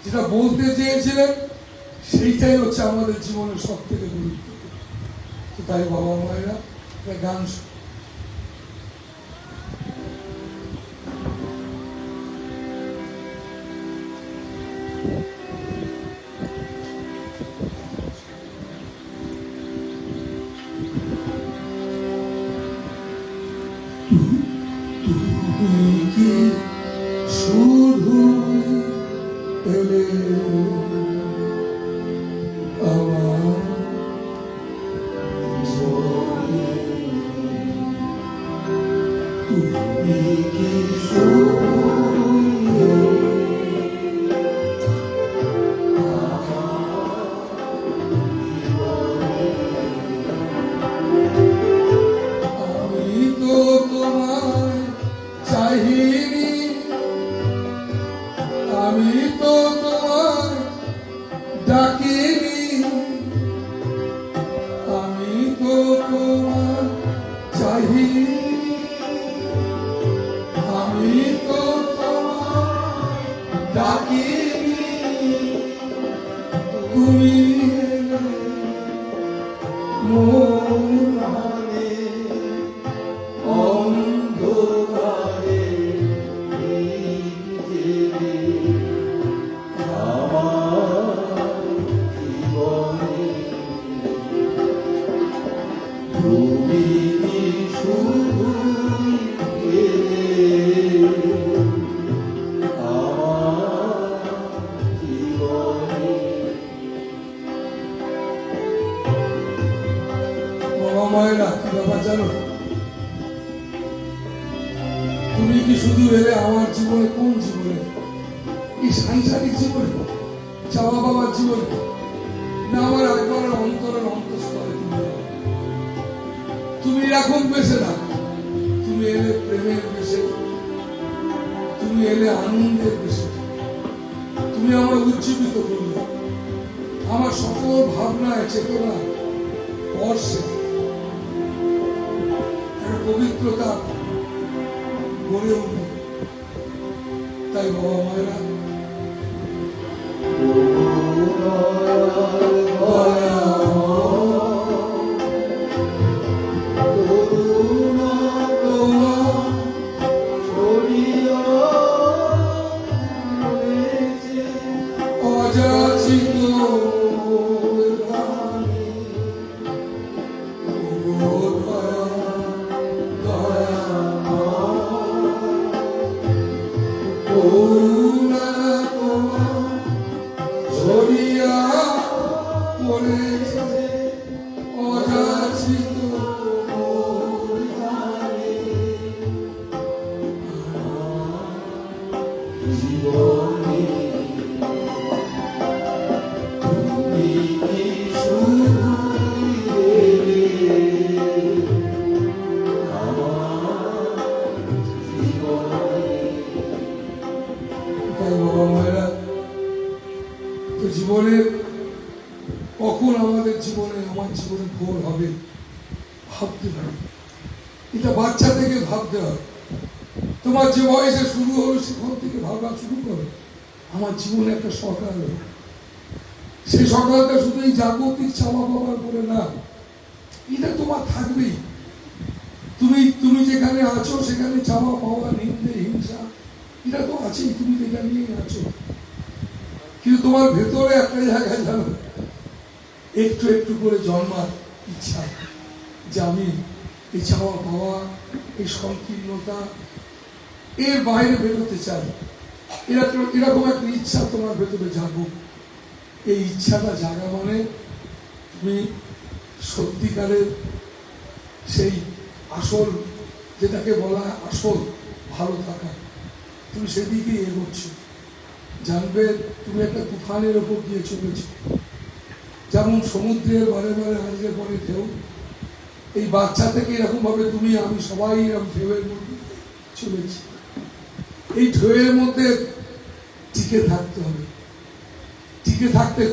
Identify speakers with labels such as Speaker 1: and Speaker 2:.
Speaker 1: যেটা বলতে চেয়েছিলেন সেইটাই হচ্ছে আমাদের জীবনের সব থেকে গুরুত্বপূর্ণ। তো তাই বাবা মায়েরা একটা গান শুধু এলে আমার তুমি কি আমি তো তোমায় চাহিনি, আমি তো তোমায় ডাকিনি, আমি তো তোমায় চাহিনি, আমি তো তোমায় ডাকিনি, তুমি এলে মোরে অন্ধকারে তুমি কি শুধু আমার জীবনে। বাবা মায়েরা কি ব্যাপার জানো, তুমি কি শুধু এলে আমার জীবনে? কোন জীবনে? এই সাংসারিক জীবনে, চাওয়া বাবার জীবনে, না আমার একবার অন্তরের অন্তঃস্থলে? তুমি এখন বেঁচে না, তুমি এলে প্রেমের বেশে, তুমি এলে আনন্দের বেশে, তুমি আমার উজ্জীবিত করলে, আমার সকল ভাবনায় চেতনা বর্ষে একটা পবিত্রতা গড়ে উঠবে। তাই বাবা মায়েরা জীবনের কখন আমাদের জীবনে আমার জীবনে ভোর হবে ভাবতে হবে। এটা বাচ্চা থেকে ভাবতে হবে। তোমার যে বয়সে শুরু হলো সেখান থেকে ভাবনা শুরু করো, আমার জীবনে একটা সকাল হবে। সেই সকালটা শুধু এই জাগতিক চাওয়া পাওয়ার করে না, এটা তোমার থাকবেই। তুমি যেখানে আছো সেখানে চাওয়া পাওয়া, নিন্দে, হিংসা, এটা তো আছেই, তুমি যেটা নিয়ে আছো। কিন্তু তোমার ভেতরে একটা জায়গায় জানো, একটু একটু করে জন্মার ইচ্ছা যে আমি এই চাওয়া পাওয়া, এই সংকীর্ণতা, এর বাইরে বেরোতে চাই। এরকম একটা ইচ্ছা তোমার ভেতরে জাগুক। এই ইচ্ছাটা জাগা মানে তুমি সত্যিকারের সেই আসল, যেটাকে বলা হয় আসল ভালো থাকা, তুমি সেদিকেই এগোচ্ছ। জানবে তুমি একটা তুফানের ওপর দিয়ে চলেছ, যেমন সমুদ্রের বারে বারে আসলে পরে ঢেউ, এই বাচ্চা থেকে এরকম ভাবে তুমি আমি সবাই এরকম ঢেউয়ের মধ্যে চলেছি। এই ঢেউয়ের মধ্যে টিকে থাকতে হবে, টিকে থাকতে